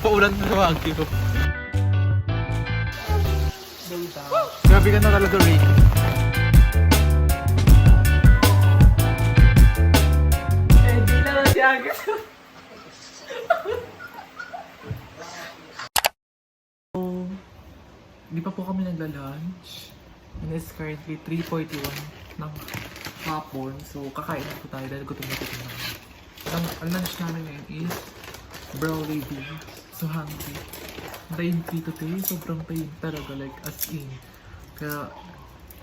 Paulan na sa Baguio. Grabe ka na talaga, Rick. Hindi naman si Agus. Di pa po kami nagla-lunch. And it's currently 3:41 ng hapon. So, kakain na po tayo dahil gutom na gutom na. Ang lunch namin ngayon is brown beans. So, hungry. Tayin dito tayo. Sobrang tayin talaga. Like, as in. Kaya,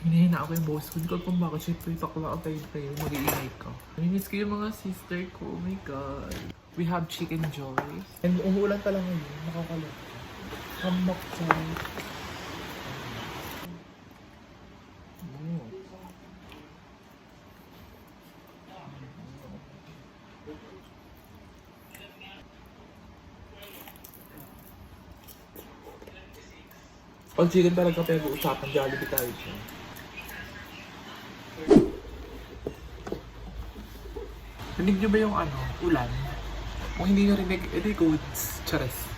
hinihina ako yung boss ko. Hindi ko alam bakit. Siyempre, takla ang tayo. Mag-iingay ka. Namiss ko yung mga sister ko. Oh my God. We have chicken joy. And umuulan talaga ngayon. Nakakalala. Hamak tayo. Pag chicken talaga pinag-uusapan, Jollibee tayo siya. Rinig nyo ba yung ulan? Kung hindi nyo rinig, edi goods, chares.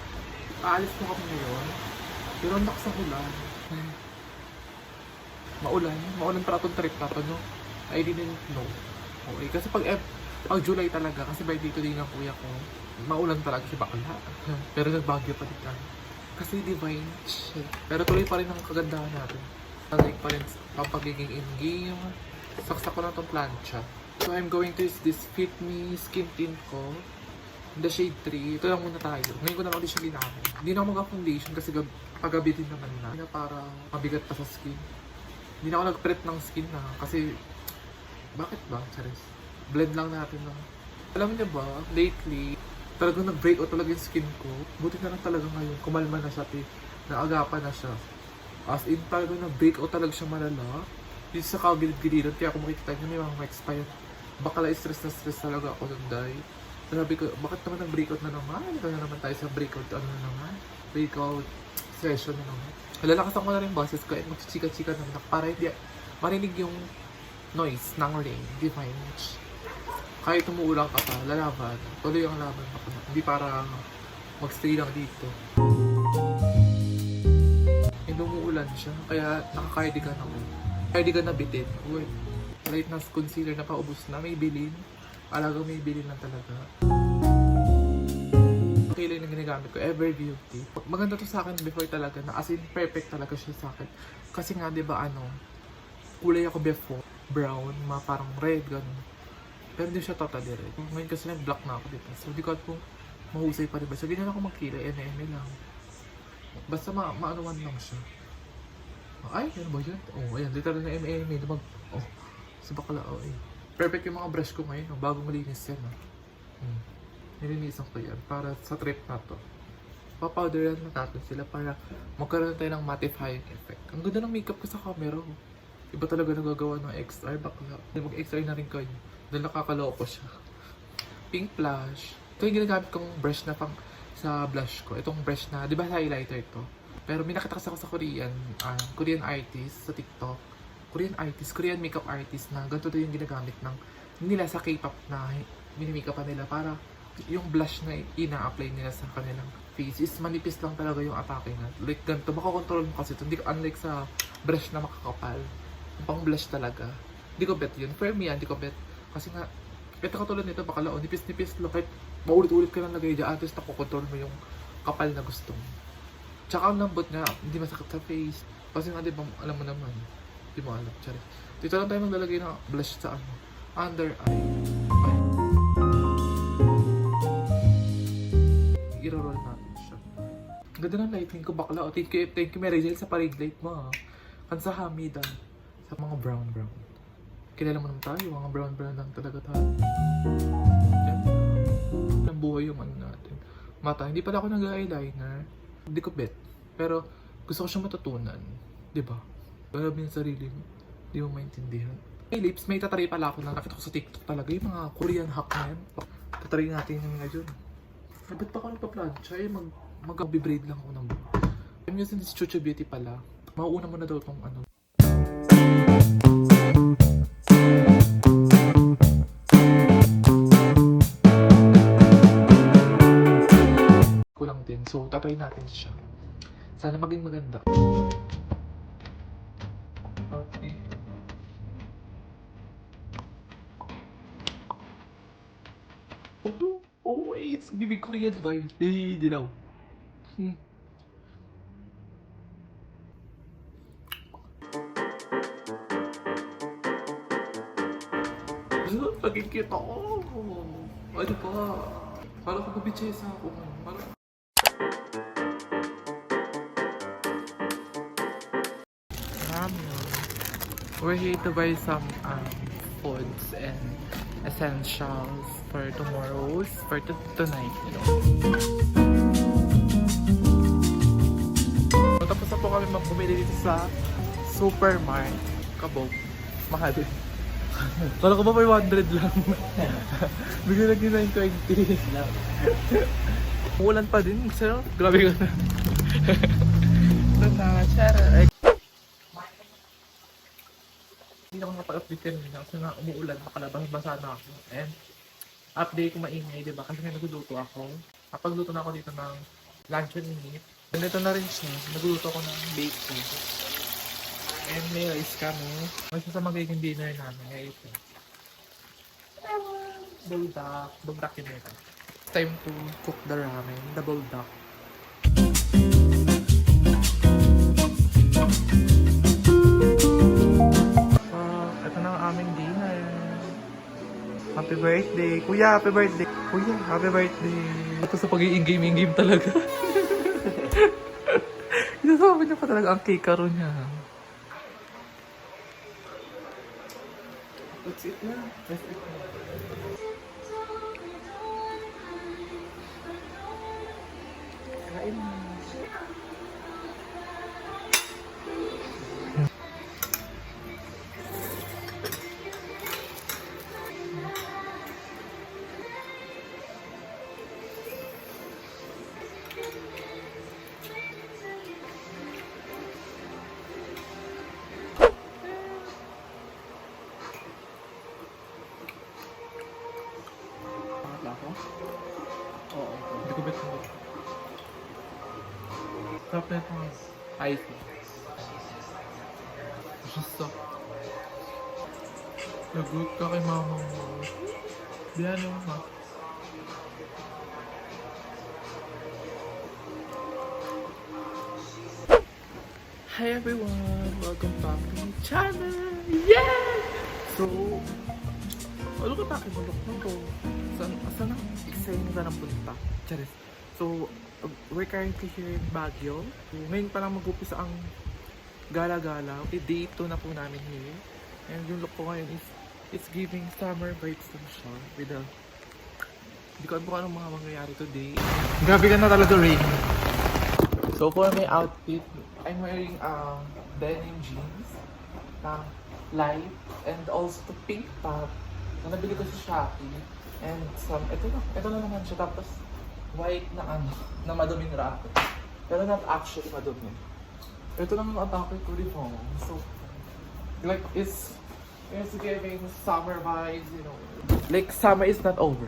Aalis po kami ngayon, pero ang lakas ng ulan. Maulan para itong trip na to, no? I didn't know. Okay, kasi pag July talaga, kasi by dito din ang kuya ko, maulan talaga si bakla. Pero nagbagyo pa din lang. Kasi divine shit. Pero tuloy pa rin ang kagandahan natin. Like pa rin ang pagiging in-game. Saksak ko lang itong plancha. So I'm going to use this Fit Me Skin Tint ko. The shade 3. Ito lang muna tayo. Ngayon ko na ulit siya ginamit. Hindi na ako mag-foundation kasi paggabi din naman na. Hindi na para mabigat pa sa skin. Hindi na ako nag-prep ng skin na. Kasi, bakit ba? Charis. Blend lang natin na. Alam niyo ba, lately, talagang nag-breakout talaga yung skin ko. Buti na lang talaga ngayon. Kumalma na siya, naagapan na siya. As in, talagang nag-breakout talaga siya malala. Dito sa kagilid-giliran, kaya ako makikita niyo may mga expire. Bakala stress na stress talaga ako nun dahil. Sabi ko, bakit naman nag-breakout na naman? Kaya naman tayo sa breakout, breakout session na naman. Lalakasan ko na rin boses ko at magchichika-chika naman para hindi marinig yung noise ng rain. Divine. Kahit umuulang ka pa, lalaban. Tuloy ang laban pa. Hindi para magstay lang dito. And umuulan siya, kaya naka-cardigan ako. Cardigan na bitin. Uy, light na concealer na paubos na. May bilin. Alagang may bilin lang talaga. Kilay na ginagamit ko, Ever Beauty. Maganda to sa akin before talaga, na as in perfect talaga siya sa akin. Kasi nga, di ba kulay ako before, brown, parang red, ganun. Pero hindi siya totally red. Ngayon kasi nag-black na ako dito. So, di ko alam kung mahusay pa rin ba. So, ganyan ako magkilay, eme lang. Basta maanuan lang siya. Ay, yan ba yun? Oh, ayan, literal na eme. Sa bakla, perfect yung mga brush ko ngayon, bagong malinis yan. Nilinisan ko yan para sa trip na to. Papowderan na natin sila para magkaroon tayo ng mattifying effect. Ang ganda ng makeup ko sa camera. Iba talaga nagagawa ng XR, bakla. Mag-XR na rin kayo. Dahil nakakaloko siya. Pink blush. Ito yung ginagamit kong brush na pang sa blush ko. Itong brush na, di ba highlighter ito? Pero may nakita kasi ako sa Korean artist sa TikTok. Korean makeup artist na ganito yung ginagamit nila sa K-pop na mini-makeup nila para yung blush na ina-apply nila sa kanilang face is manipis lang talaga yung atake na. Like ganito, makakontrol mo kasi ito. Unlike sa brush na makakapal. Yung pang blush talaga. Hindi ko bet yun. For me, hindi ko bet. Kasi nga, ito katulad nito, baka nipis-nipis lang. Kahit maulit-ulit ka lang lagay dyan, at least nakokontrol mo yung kapal na gusto mo. Tsaka ang lambot nga, hindi masakit sa face. Kasi nga, di ba, alam mo naman. Hindi mo alam, tsari. Dito lang tayo maglalagay ng blush sa under eye. I-roll natin siya. Ganda ng lighting ko, bakla. Thank you, Mary Jane, sa parig light mo. Kansa Hamida. Sa mga brown. Kilala mo naman tayo, mga brown lang talaga tayo. Yan. Ang buhay yung natin. Mata, hindi pala ako nag-eyeliner. Hindi ko bet. Pero gusto ko siya matutunan. Diba? Alam yung sarili mo. Hindi mo maintindihan. May lips, may tatry pala ako na nakita ko sa TikTok talaga. Yung mga Korean hack na yan. Tatry natin yung ngayon. Ba't pa ako nagpa-plancha? Mag-braid lang ako ng buhay. I'm using this Chuchu Beauty pala. Mauuna mo na daw itong kulang din. So So, tatry natin siya. Sana maging maganda. Okay. Oh, wait! Bibig Korean vibe. Eh, dilaw. Paging cute ako. Ano pa? Parang ko bitchesa ako. Parang... We're here to buy some foods and essentials for tomorrow's, for tonight, you know. Tapos na po kami bumili dito sa supermarket. Kabog. Mahal. Kala ko ba 500 lang? Bigyan lang din 920. Ulan pa din. Sir, grabe ka na. Ito na, charot. Hindi ako nakapag-update kanina kasi nga umuulan, nakalabas-basa na ako. And update ko maingay, diba? Kasi nga nagluluto ako. Kapagluto na ako dito ng luncheon meat. And ito na rin siya. Nagluluto ako ng bacon. And may rice kami. May isa sa magiging dinner namin. Kaya ito. Buldak. Buldak yun ito. It's time to cook the ramen. The buldak. Ito na ang aming dinner. Happy birthday. Kuya, happy birthday. Kuya, happy birthday. Ito sa pag-i-game-game talaga. Inasabi niya pa talaga ang cake karo niya. Let's eat na. Let's eat na. Kain na. Ako? Oo. Hindi ko bet mo. Sarap na ito. Ice. Gusto. Nagot ka kay mama mo. Biyan mo ma. Hi everyone! Welcome back to my channel! Yeah! So, ano ka tayo malok na to? Saan ang exciting na ng punta? Charis. So, we're currently here in Baguio. So, ngayon pa lang mag-upisa ang gala-gala. Okay, day 2 na po namin here. And yung look ko ngayon is, it's giving summer vibes na siya. With a... Hindi ko alam kung anong mga mangyayari today. Grabe ka na talaga, Rain. So, for my outfit, I'm wearing denim jeans na light and also the pink top na nabili ko sa Shopee. And some, ito na naman siya. Tapos, white na na maduming racket. Pero not actually madumi. Ito lang ang atake ko rin po. So, like, it's giving summer vibes, you know. Like, summer is not over.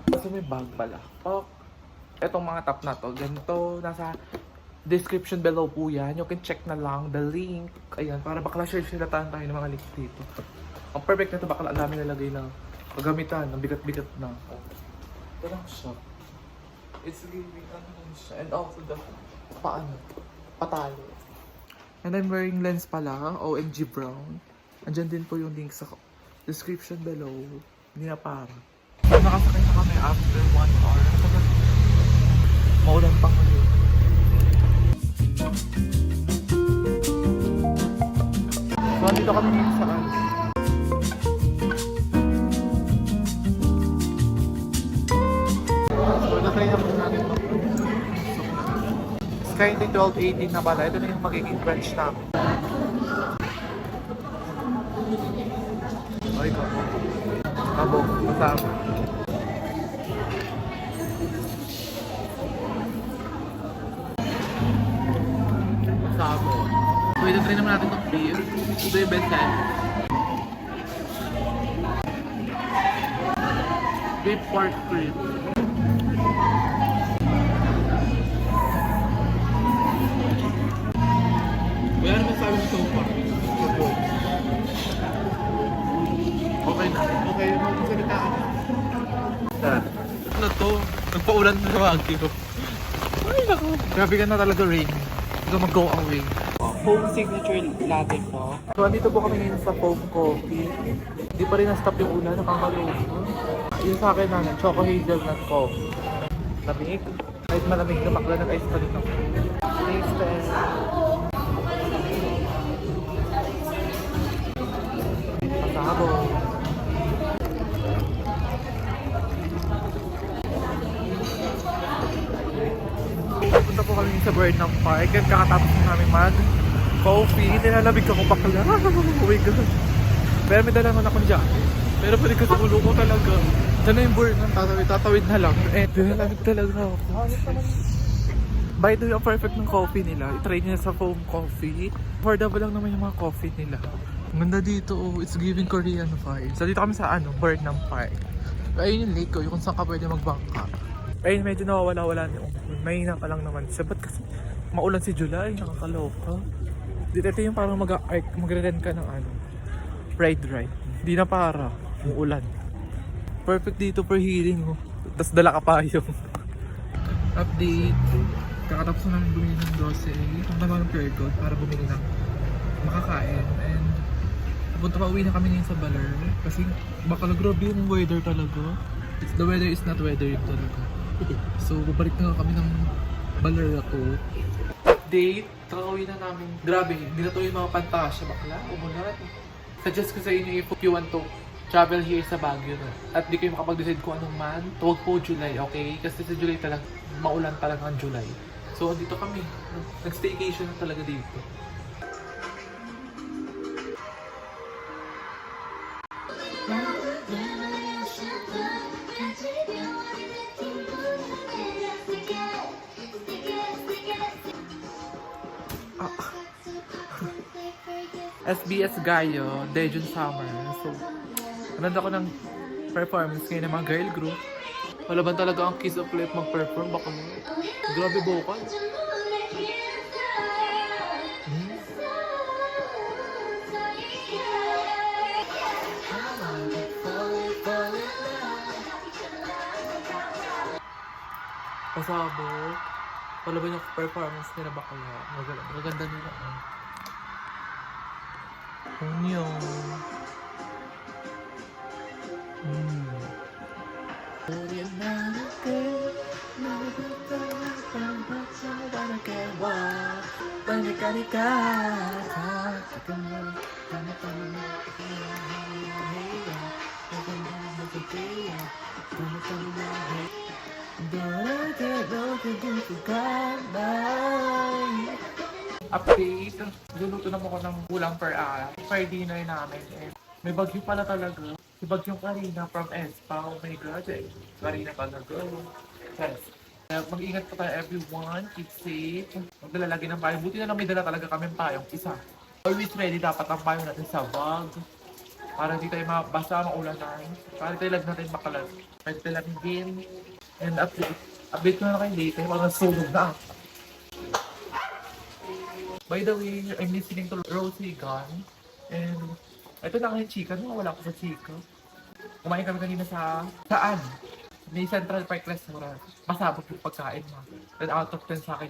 Kasi may bag pala. Oh, etong mga top na to, ganito, nasa description below po yan. You can check na lang the link. Ayan, para bakla share tayo ng mga links dito. Ang perfect na ito, bakla ang dami nalagay na pagamitan, ang bigat-bigat na. Ito lang siya. It's giving ano lang siya. And also the patalo. And I'm wearing lens pala, OMG brown. Andyan din po yung link sa description below. Hindi na para. So, nakasakay na kami after 1 hour. Maulan pang ngayon. So, andito kami ngayon sa ano. So, natry na po natin ito. Skyline 1218 na pala. Ito na yung magiging branch namin. Ay, kabog. Masama. Masama. So, ito try naman natin itong beef. Ito yung best time. Beef pork rib. Wala naman sabi so far. Okay na. Okay, magsalita ako. Ano to? Nagpaulan na sa Baguio. Ay, naku. Grabe ka na talaga, Rain. Ikaw mag-go away. Home signature latte po. So, andito po kami ngayon sa foam coffee. Hindi pa rin na-stop yung ulan. Nakakaluto. Yung sa akin na, choco hazelnut coffee. Lamig. Kahit malamig na makla ng ice pa rin ako. Thanks, Ben. Pasabo. Punta po kami sa Burnham Park at kakatapos na namin mag-coffee. Nilalamig ako bakla. Oh my God. Pero may dala naman akong jacket. Pero pwede ko sa ulo ko talaga. Diyan na yung Burnham. Tatawid na lang. Eh, nilalamig talaga ako. By the way, ang perfect ng coffee nila. I-try nyo sa foam coffee. Affordable lang naman yung mga coffee nila. Ang ganda dito, oh. It's giving Korean vibes. So dito kami sa Burnham Park. Ayun yung lake ko, yung kung saan ka pwede magbangka. Ayun, medyo nawawala-wala niyo. Mahina pa lang naman siya. Ba't kasi maulan si July? Nakakaloka. Dito ito yung parang magre-rent ka ng ride. Hindi na para. Umuulan. Perfect dito for healing, oh. Tapos dala ka pa yung update. Kakatapos na namin bumili ng grocery. Ang naman ng Pergod para bumili ng makakain. And pauwi na kami ngayon sa Baler. Kasi baka grabe yung weather talaga. The weather is not weather yung talaga. So, babalik na kami ng Baler ako. Update, kakauwi na namin. Grabe, hindi na to yung mga pantasya. Bakla, umulan. Suggest ko sa inyo if you want to travel here sa Baguio. No? At di kayo makapag-decide kung anong month. Huwag po July, okay? Kasi sa July talaga, maulan talaga ang July. So, dito kami. Nag-staycation na talaga dito. SBS Gayo, Daejeon Summer. So, nanood ako ng performance ngayon ng mga girl group. Wala ba talaga ang Kiss of Life mag-perform? Baka mo. Grabe vocal. Pasabot. Wala ba yung performance nila ba kaya? Maganda nila. Kunyo. Update, luluto na ako ng ulam per hour. For dinner namin. May bagyo pala talaga. Si bagyong Karina from Espa. Oh my God, Karina talaga. Yes. Mag-ingat po tayo everyone. Keep safe. Magdala lagi ng payong. Buti na lang may dala talaga kami payong. Isa. Always ready dapat ang payong natin sa bag. Para hindi tayo mabasa, maulanan. Para tayo lag natin makalag. Pwede tayo lang game. And update ko na kayo later. Mga sunog na. By the way, I'm listening to Rosie Gunn. And ito na yung chika. Wala ko sa chika. Kumain kami kanina saan? May Central Park Restaurant. Masabot yung pagkain mo. 10 out of 10 sa akin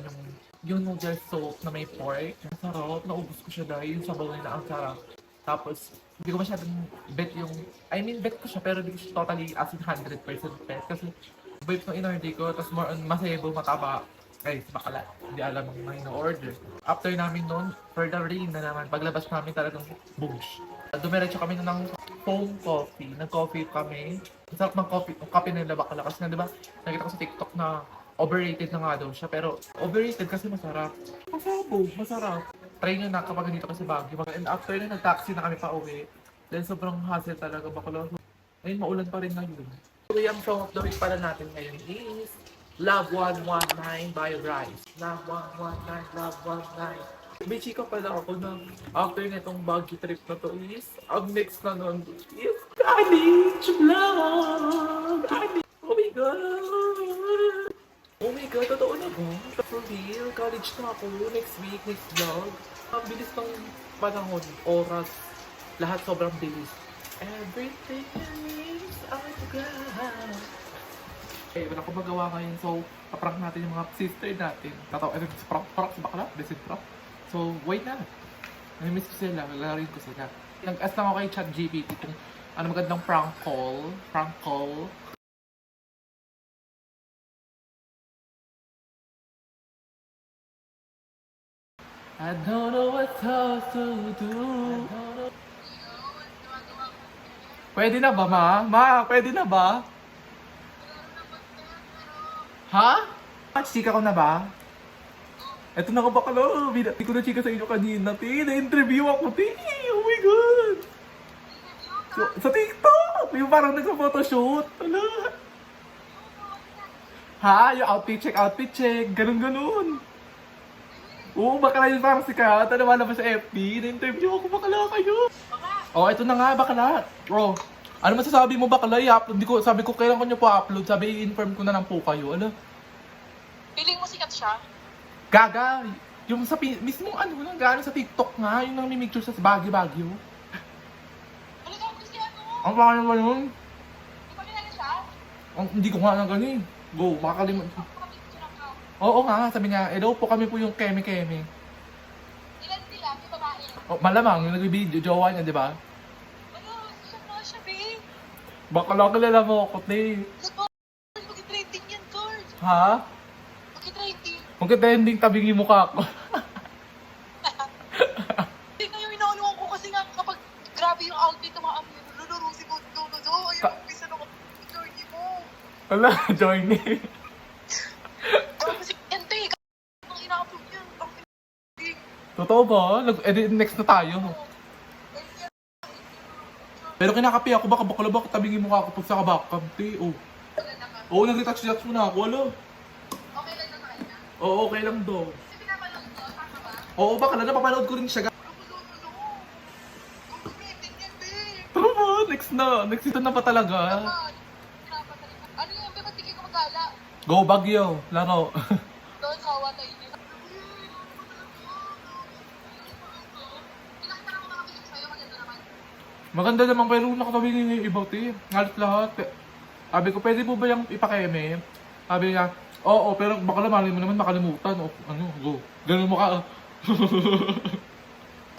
yung noodle soup na may pork. Masarap. Naubos ko siya dahil yung sabaw nila ang sarap. Tapos, hindi ko masyadong bet bet ko siya pero hindi ko siya totally as in 100% bet. Kasi vibe ng in-order ko. Tapos more on masebo, mataba. Ay, bakala. Hindi alam ang mga ino-order. After namin noon, for the rain na naman, paglabas namin talagang boosh. Dumiretso kami ng foam coffee. Nag-coffee kami. Ang sarap ng coffee. Ang coffee nila bakala. Kasi nga diba, nakita ko sa TikTok na overrated na nga daw siya. Pero overrated kasi masarap. Masarap. Try nyo na kapag dito kasi Baguio. And after na, nag-taxi na kami pa uwi. Then sobrang hassle talaga bakala. Ayun, maulan pa rin ngayon. So, yung song of the week pala natin ngayon is Love 119 by Rise. Love 119, Love 119. May chika pala ako na after nitong Baguio trip na to is, ang next na nun is College Vlog! Oh my God! mag-college na ako. Next week, next vlog. Ang bilis ng panahon, oras. Lahat sobrang bilis. Everything is autograph. Eh, wala akong magawa ngayon. So, paprank natin yung mga sister natin. Tatawa, prank sa bakla. This is prank. So, wait na. Namimiss ko sila. Lalarin ko sila. Nag-ask lang ako kay ChatGPT kung ano magandang prank call. Prank call. I don't know what else to do. Pwede na ba, ma? Ma, pwede na ba? Ha? Chika ko na ba? Eto na ka bakla. Hindi ko na chika sa inyo kanina, ti. Na-interview ako, ti. Oh my God. Sa TikTok. Yung parang nagsa-photoshoot. Ala. Ha? Yung outfit check. Ganun. Oo, bakla yun parang sikat. Ano ba sa FB? Na-interview ako, bakla kayo. Oh, ito na nga, bakla. Bro, ano masasabi mo bakla? I-upload. Sabi ko, kailan ko nyo po upload? Sabi, i-inform ko na lang po kayo. Ano? Feeling mo sikat siya? Gaga! Yung sa mismong ano lang, gano'n sa TikTok nga, yung nang mimicture sa Baguio. Wala ka kasi ano? Ang pangalan naman yun? Di ba nilala siya? Hindi ko nga nang ganin. Go, makakalimutan. Makapicture ka. Oo nga, sabi niya, hello po kami po yung Keme. Ilan sila? May babae. Oh, malamang, yung nag-video, jowa niya, di ba? Ano? Siya, babe. Baka lang kilala mo ako, te. Mag-trending yan, George. Ha? Mag-trending. Magka-trending tabingi mukha ko. Hindi na yung inauluan ko kasi nga kapag grabe yung outfit ng mga amoy, lulurusin ko, ayun, umpisa na ko, journey mo. Wala, journey. Grabe si Kente, ang ina-upload yan. Totoo ba? Nag-edit next na tayo. Pero kinakapi ako, baka tabingi mukha ko pag sa kabakam, te. Oh. Oo, nag-retouch mo na ako, wala. Okay lang na kanya? Oo, okay lang daw. Kasi pinapanood ko, tama ba? Oo, baka na napapanood ko rin siya. Tara ba? Next na. Next ito na pa talaga. Ano yung ba't tigil ko magala? Go Baguio. Laro. Doon, kawa tayo din. Pinakita na ko mga picture sa'yo, maganda naman. Maganda naman pero nakatabingin niya yung ibaw, te. Ngalit lahat. Sabi ko, pwede po ba yung ipakeme? Sabi niya, oo, pero baka naman mo naman makalimutan. O, ano, go. Ganun mo ka.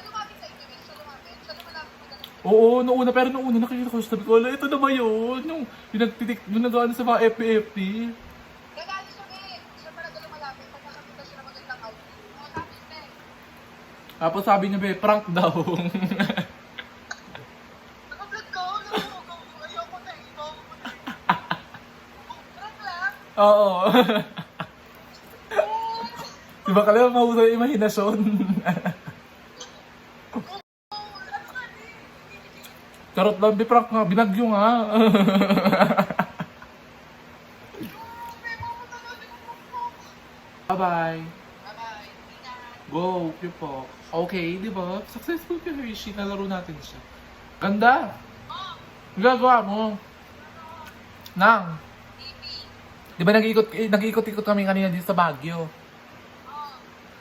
Lumapit sa inyo, siya lumapit. Siya lumalapit mo ganun. Oo, noong una, pero noong una nakikita ko, sabi ko, ala, ito na ba yun? Yung nag-ano sa mga FPFP. Regalo siya, eh. Siya talaga lumalapit. Pag nakakita siya na magandang outfit. Oo, tapos, eh. Tapos sabi niya, be, prank daw. Naka-vlog ka, ano? Ayoko na, iba mo na. Prank lang. Oo. Diba ka lang mahusay yung imahinasyon? Charot lang, be, prank nga. Binagyo nga. Bye-bye. Bye-bye. Ingat. Go, yun po. Okay, di ba? Successful ka, Hershey. Nalaro natin siya. Ganda! Ang gagawa mo? Nang, TV. di ba nag-iikot-ikot kami kanina dito sa Baguio?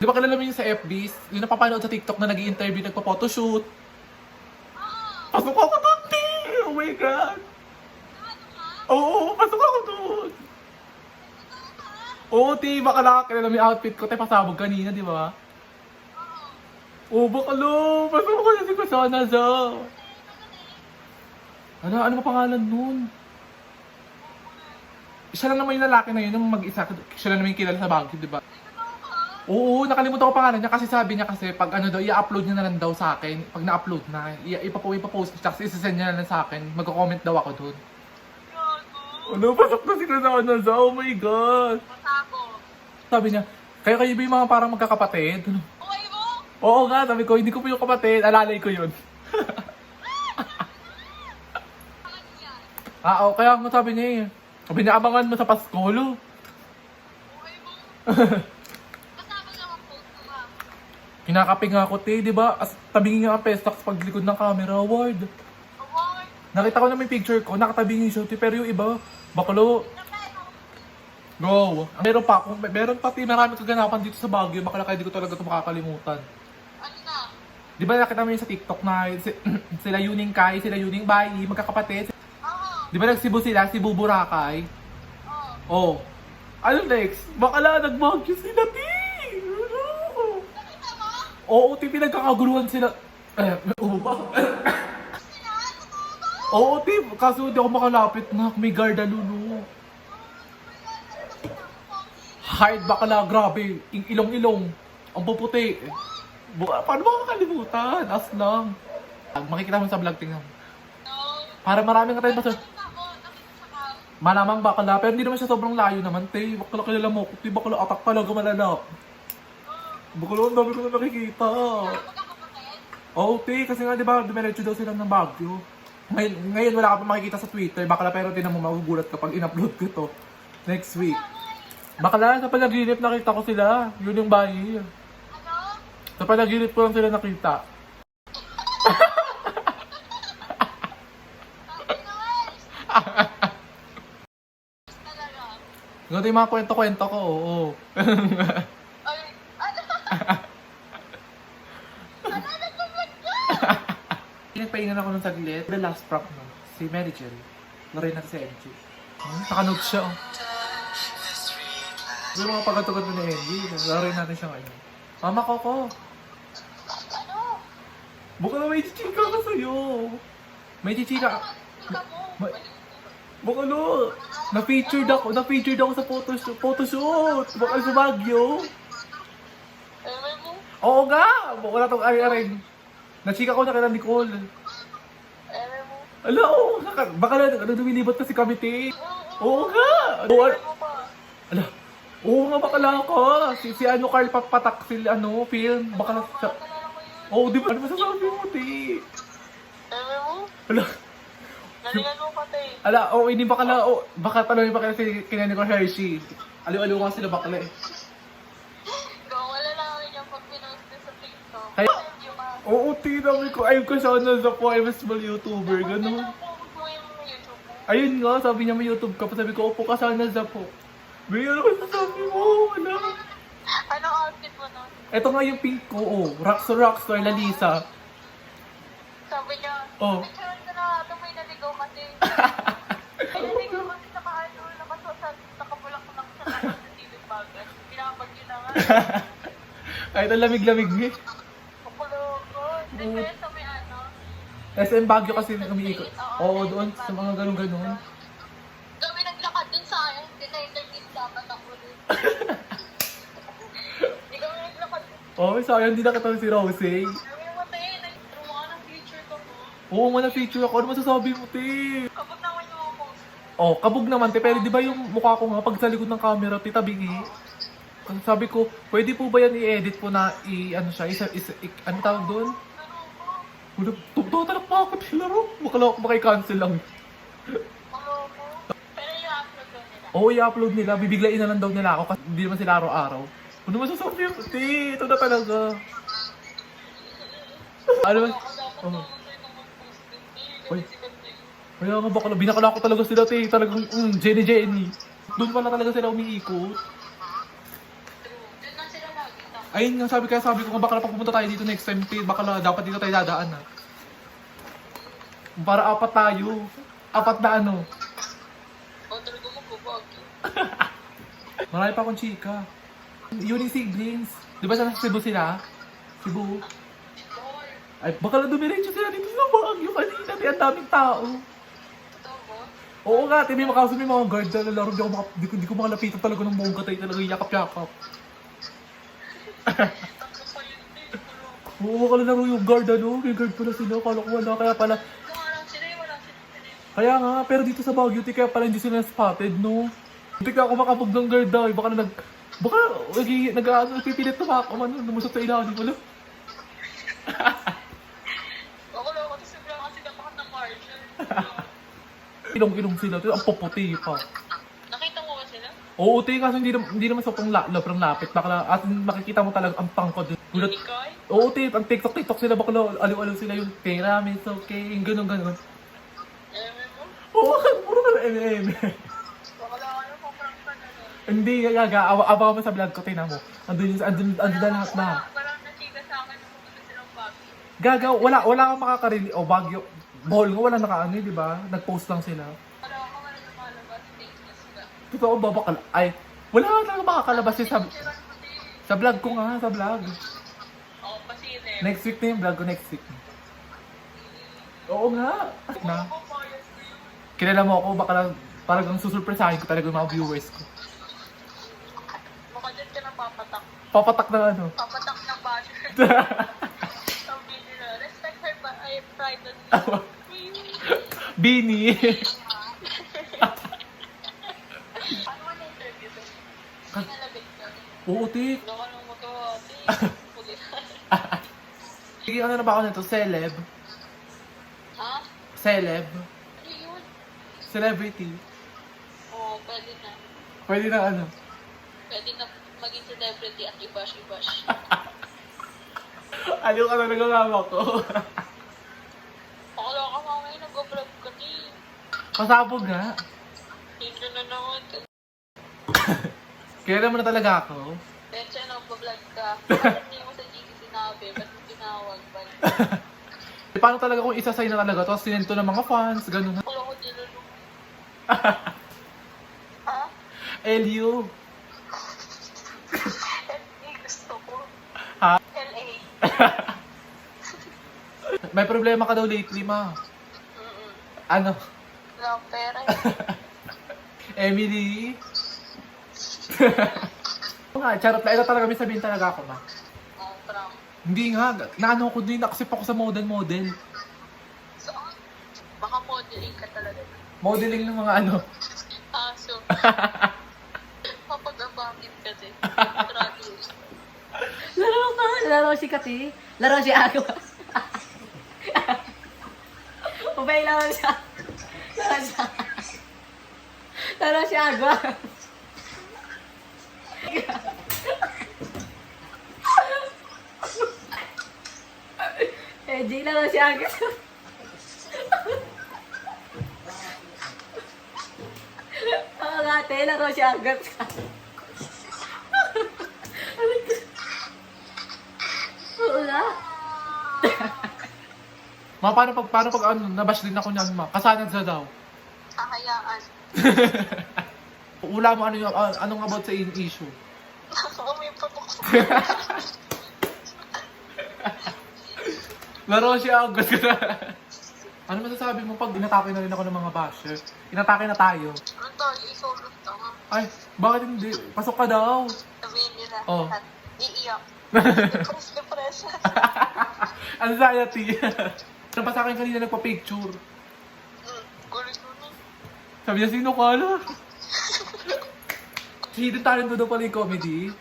Di ba kilala mo yung sa FB? Yung napapanood sa TikTok na nag-i-interview, nagpa-photoshoot. Pasok ako doon, te! Oh my God! Oo, pasok ako doon! Oo, te, baka nakakilala mo yung outfit ko. Te, pasabog kanina, di ba? Oo, baka lo! Pasok ako na si Kusana sa... Ano ba pangalan nun? Siya lang naman yung lalaki na yun, yung mag-isa. Siya lang naman yung kilala sa Baguio, di ba? Oo, nakalimutan ko pangalan niya kasi sabi niya kasi pag ano daw, i-upload niya na lang daw sa akin. Pag na-upload na, ipapost niya kasi isasend niya na lang sa akin. Magko-comment daw ako doon. Ano, pasok na si Kusana sa, oh my God! Matako. Sabi niya, kayo ba yung mga parang magkakapatid? Ano? Okay mo? Oo nga, sabi ko, hindi ko po yung kapatid, alalay ko yun. Pangan niya. Oo, kaya nga sabi niya eh. Sabi niya, abangan mo sa Pasko, lo. Okay mo? Kasama lang ang post mo, ma. Kinakape nga ako, te, di ba? As tabingin nga ang Pestax paglikod ng camera, award. Award. Nakita ko na may picture ko, nakatabingin siya, te, pero yung iba, baklo. Go! Meron pati maraming kaganapan dito sa Baguio. Baka kaya di ko talaga ito makakalimutan. Ano na? Di ba nakita mo yun sa TikTok na sila Yuning Kai, sila Yuning Bai, magkakapatid? Oo. Di ba nagsibo sila, si Bubu Rakay? Oo. Oh. Ano next? Bakala nag-Baguio sila, Ti! Nakita mo? Oo, Ti, pinagkakaguluhan sila. Oo ba? Sila? Totoo ba? Oo, Ti, kaso hindi ako makalapit na. May garda lulu. Hide bakala, grabe. Ilong-ilong. Ang puputi. Paano makakalimutan? As lang. Makikita mo sa vlog, tingnan mo. No. Para maraming katay basta. Nakita ko. Nakita ka. Malamang bakala, pero hindi naman siya sobrang layo naman, te. Bakala kilala mo ko, te. Bakala atak talaga malala. Bakala, ang dami ko na nakikita. Magkakapatid? Oo, te. Kasi nga, di ba, dumiretso daw sila ng Baguio. Ngayon wala ka pa makikita sa Twitter. Bakala, pero tinan mo, magugulat kapag in-upload ko to. Next week. Bakala, sa panaginip nakita ko sila. Yun yung bayi. Ano? Sa panaginip ko lang sila nakita. Sabi naman. Talaga. Ganito yung mga kwento-kwento ko, oo. Ay, ano? Ano nagpapag ka? Pinagpahingan ako ng saglit. The last prank no. Si Mary Jill. Larin natin si MG. Nakanood siya, oh. Yung mga pagkatugat na ni MG. Larin natin siya ngayon. Mama Coco. Ano? Baka na may chichika ka sa'yo. May chichika. Ika mo. Baka no. Na-featured ako sa photoshoot. Baka sa Baguio. Ewan mo? Oo nga. Baka na itong ari-aring. Nachika ko na kay Nicole. Ewan mo? Ala, oo. Baka na dumilibat kasi kami, te. Oo nga. Ewan mo pa. Ala. Oo nga, bakala ko. Si ano, Carl Papatak, si ano, film. Bakala siya. Kalala ko yun. Oo, di ba? Ano masasabi mo, te? Ewan mo? Ala. Nalingan mo pa, te. Ala, oo, hindi bakala. Oo, baka tanongin pa kaya si kinani ko Hershey. Aliw-aliw nga sila bakala eh. Wala na kami niyang pag pinost sa TikTok. Kaya- Thank you, ma. Oo, tinami ko. Ayun ko siya na sa famous small YouTuber. Ganun. Pinapakot mo yung YouTube mo. Ayun nga, sabi niya may YouTube ka pa. Sabi ko, upo ka sana sa po. May ano ka sabi mo? Wala. Anong outfit mo nun? Ito nga yung pink ko, oh. Rockstar, Lalisa. Sabi niya, Oh. picturean ka na ito, may naligaw kasi. May naligaw kasi nakabulak lang sa kanya sa silip bagat. Pinapag yun na nga. Kahit ang lamig-lamig niya. Kapulok ko. Hindi kaya sa may ano. SM Baguio kasi umiikot. Oo, doon sa mga ganun-ganun. Kami naglakad dun sa akin. Dina-interview dapat ako rin. Hindi kami naglakad dun. Oo, sayang hindi nakita si Rosé. Sabi mo, te, nagtrumakan ng future ko mo. Oo, man na-feature ako. Ano masasabi mo, te? Kapag naman yung mga post. Oh, kabog naman, te. Pero di ba yung mukha ko nga, pag sa likod ng camera, te, tabingi. Sabi ko, pwede po ba yan i-edit po na ano siya, ano tawag doon? Wala, tumatalak pa ako nilaro. Makala ako makikancel lang. Pero yung upload ko nila. Oo, i-upload nila. Bibiglain na lang daw nila ako kasi hindi naman sila araw-araw. Ano masasabi mo? Te, ito na talaga. Ano man? Ako dapat Oh. naman ng mag-post din. Uy. Kasi sikat eh. Kaya nga bakala, binakala ko talaga sila, te. Talagang, Jenny. Doon pala talaga sila umiikot. True. Doon lang sila lagi. Ayun nga, sabi ko nga, bakala pag pumunta tayo dito next time, te, bakala dapat dito tayo dadaan, ha. Para apat tayo. Apat na ano. O, talaga mo bubagi. Marami pa akong chika. Yun yung siblings. Di ba sa Cebu sila? Cebu. Boy, Ay, baka lang dumiretso sila dito sa Baguio kanina. Ang daming tao. totoo ba? Oo nga, may makaso may mga guard na lalaro. Di ko makalapitan talaga ng buong katay. Talaga yakap-yakap. Takbo pa yun din. Pero, Oo, baka laro yung guard ano. May guard pala sila. Kala ko wala. Kaya pala. Wala sila. Kaya nga, pero dito sa Baguio, kaya pala hindi sila spotted, no? Hindi ka ako makapag ng guard daw. Baka nagpipilit na ako. Namusot sa ilalim. Wala. Ako lang, kasi sobrang kasi dapat ng Marshall. Ilong-ilong sila. Ang puputi pa. Nakita mo ba sila? Oo, te, kasi hindi naman sobrang lapit. Baka at makikita mo talaga ang pangkod. Gulat. Ikay? Oo, te, ang TikTok sila. Baka aliw-aliw sila yung pera, it's okay, yung ganun. Ewan mo? Oo, puro na MM. Baka lang ano, pang-prank ka na lang. Hindi, gaga. Abangan mo sa vlog ko, tinan mo. Andun na lahat na. Parang nachika sa akin nung pumunta silang Baguio. Gaga, wala kang makakarili. O, Baguio. Bohol nga, wala nakaano, di ba? Nag-post lang sila. Wala ako wala lumalabas. Stainless ka. Totoo ba? Ay, wala ka talaga makakalabas sa Picturean mo din. vlog ko nga, sa vlog. Oo, pasire. Next week na yung vlog ko, next week. Oo nga. Na, Ako, bias ko yun. kilala mo ako, baka lang, parang susurpresahin ko talaga yung mga viewers ko. Mukha dyan ka nang papatak. Papatak na ano. Papatak ng basher. Sabi nila, respect her pride and Bini. Ano man yung interview doon? Sinalabit ka. Oo, tik. Baka nung magawa, pulis. Sige, ano na ba ako nito? Celeb. Ha? Celeb. Ano yun? Celebrity. Oo, pwede na. Pwede na ano. Pwede na maging celebrity at ibash-ibash. Aliw ka na nagagawa ko. Akala ka mamaya nag-vlog ka din. Pasabog nga. Hindi na naman. Kaya mo na talaga ako. Pensya na mag-vlog ka. Bakit hindi mo sa GC sinabi? Ba't mo tinawag ba? E, paano talaga kung isasay na talaga? Tapos sinento ng mga fans, ganun. Wala ko nilulong. Ha? Elio. LA gusto ko. Ha? LA. May problema ka daw lately, ma. Mm-mm. Ano? Wala akong pera. Emily? Oo nga, charot na. Ito talaga may sabihin talaga ako, ma. Oh, prank. Hindi nga, naano ko din, nakasip ako sa model. So, baka modeling ka talaga. Modeling ng mga ano. So, papag-abangin ka din. Graduate. Laro ka. Laro si Kati. Laro si Agua. Ubay laro siya. Laro siya. Laro si Agua. Eh, G laro si Agua. Oo nga, te. Laro si Agua. Oo nga. Ma, paano pag ano, nabash din ako niyan, ma. Kasanad sa daw. Kahayaan. Ula mo ano yung, anong about sa issue? May patok. Laro siya, gusto ko na. Ano masasabi mo pag inatake na rin ako ng mga basher? Inatake na tayo. Ano tayo? Isolo tanga. Ay, bakit hindi? Pasok ka daw. Sabihin nila. Oh. Lahat. Iiyak. Depress. Anxiety. Ano pa sa akin kanina nagpa-picture? Gulit mo na. Sabi niya, sino ka na? Hidden talent ko daw pala yung comedy.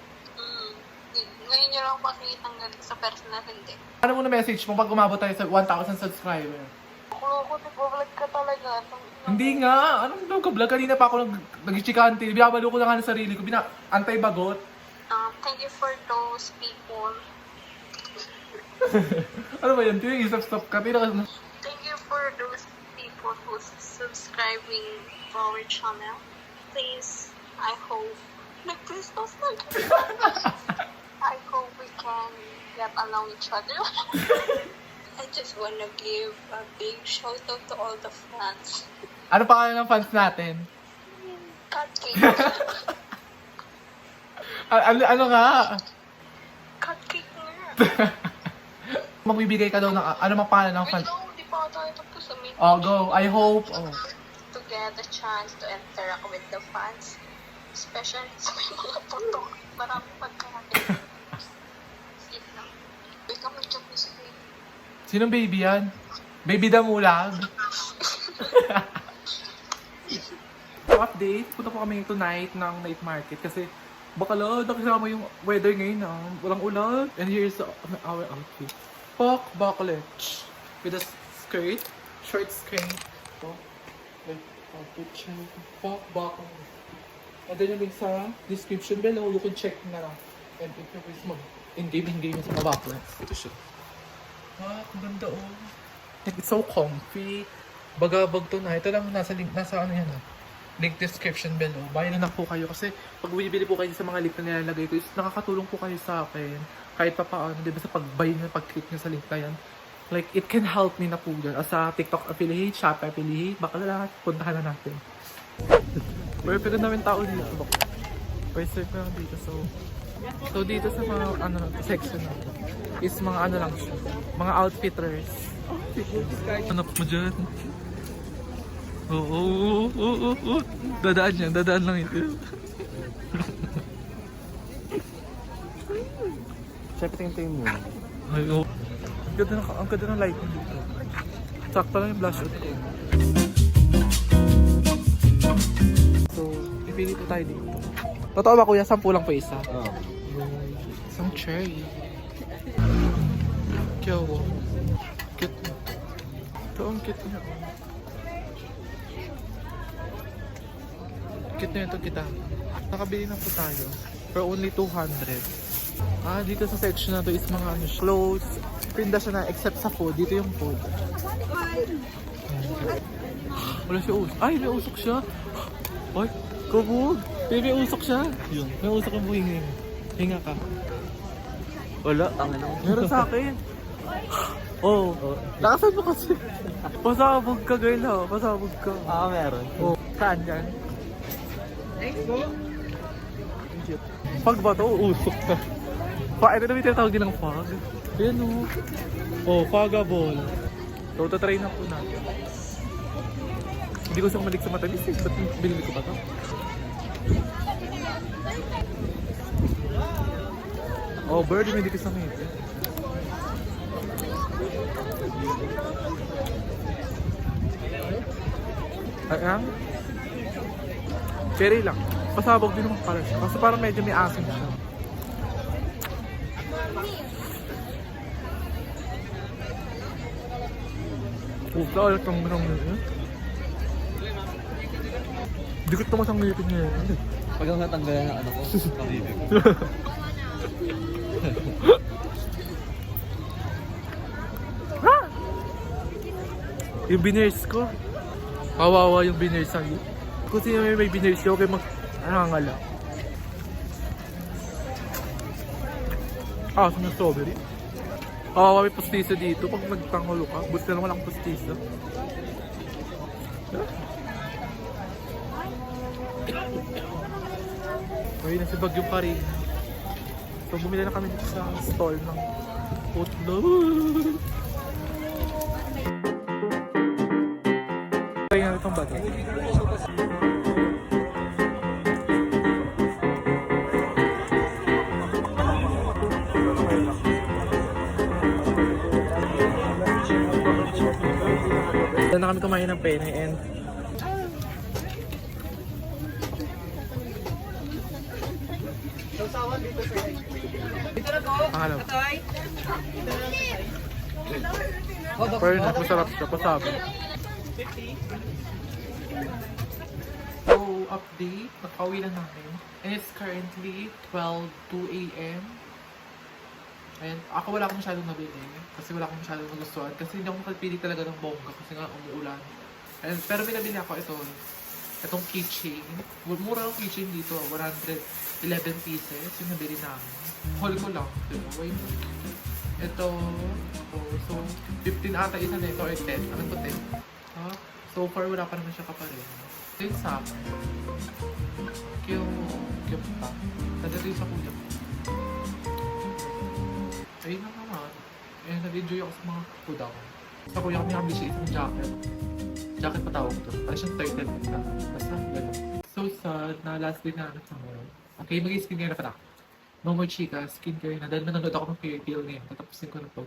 Ngayon nyo lang makikita ng ganito sa personal, hindi. Ano mo na message mo pag umabot tayo sa 1,000 subscriber? Ako, nag-vlog ka talaga. Hindi nga. Anong vlog? Kanina pa ako nag-chikante. Binabalo ko na nga ng sarili ko. Antay-bagot. Thank you for those people. Ano ba yan? Isap-stop ka. Thank you for those people who's subscribing to our channel. Please, I hope. Nag-Christmas na. I hope we can get along each other. I just wanna give a big shout out to all the fans. Ano pangalan ng fans natin? Cupcake. Ano nga? Cupcake nga. Magbibigay ka daw ng ano mang pangalan ng Wait, fans? no, di pa tayo tapos sa meeting. Oh, go. I hope. Oh. To get a chance to interact with the fans. Especially sa may mga putok. Marami pagkain. Sit lang. Wait lang, may chat sa baby. Sinong baby yan? Baby Damulag? Update. Punta po kami tonight ng night market kasi bakala nakisama yung weather ngayon na walang ulan. And here's our outfit. Pock bucklet with a skirt, short skirt. Outfit siya. Pock bucklet. And then yung link sa description below, you can check na lang. And if you wish mag-engage sa mga bucklets. Ito siya. Ah, ang ganda oh. Like, it's so comfy. Bagabag to na. Ito lang nasa ano yan ah. link description below. Buy na lang po kayo kasi pag bumibili po kayo sa mga link na nilalagay ko, is nakakatulong po kayo sa akin. Kahit pa paano, di ba sa pag-buy nyo, pag-click nyo sa link na yan. Like, it can help me na po yan. As a TikTok affiliate, Shopee affiliate, baka lahat, puntahan na natin. Pero namin tao dito. Pwede ko lang dito. So dito sa mga section na is mga lang siya. Mga outfitters. Hanap mo dyan. Oo. Dadaan lang ito. Siyempre tingin mo. Ay, oh. Ang ganda ng lighting dito. Sakto lang yung blush out ko. So, pipili po tayo dito. Totoo ba kuya? 10 lang po isa? Oo. Isang cherry. Cute. Cute na. Ito ang cute niya. Cute na ito kita. Nakabili na po tayo. For only 200. Dito sa section na to is mga clothes. Pinda siya na except sa food. Dito yung food. Wala siya usok. Ay, may usok siya. Ay, kabog. May usok siya. May usok ang buhing. Hinga ka. Wala, tanga na. Meron sa akin. Oh. Lakasan mo kasi. Pasabog ka, girl ha. Pasabog ka. Meron. Oh. Saan dyan? Pag ba to? Usok ka. Ito na may tinatawag din ng fog. Ayan o. Oh, fogable. So, tatry na po natin. Hindi ko siyang malik sa matamis eh. Ba't binili ko ba to? Oh, bird, may dikis na ngiti. Ayan. Cherry lang. Pasabog din naman pala siya. Kasi parang medyo may asin siya. Ulit ang ganang nila. Hindi ko tumas ang ngipin niya. Pag ang natanggalan ng ano ko, pag-ibig. Yung biners ko. Kawawa yung biners sa'yo. Kung sino may biners ko, okay mag-hangala. Sa strawberry. Kawawa may pustiso dito pag nagtangulo ka. Buti na lang walang pustiso. Ay, nasa Bagyong Karina. So, bumili na kami dito sa stall ng Utlo. Kaya nga itong bato. Doon na kami kumain ng pene and pangalan. Pero masarap siya, pasabi. So, update, nakauwi na namin. And it's currently 12:02 a.m. And ako wala akong masyadong nabili. Kasi wala akong masyadong nagustuhan. Kasi hindi ako makapili talaga ng bongga kasi nga umuulan. And, pero may nabili ako itong keychain. Mura ang keychain dito, 111 pieces yung nabili namin. Haul ko lang, diba? Wait. Ito, so 15 ata isa na ito or 10. Ano to 10? So far wala pa naman siya kaparin. Ito yung summer. Cute pa. Nandito yung sa kuya ko. Ayun na naman. Eh, nag-enjoy ako sa mga food ako. Sa kuya ko may kabili siya isang jacket. Jacket pa tawag to. Parang siyang turtle na. Basta, gano'n. So sad na last day na sa mga. Okay, mag-skincare na pala. No more chika, skincare na. Dahil manonood ako ng Fairy Tail ngayon. Tatapusin ko na to.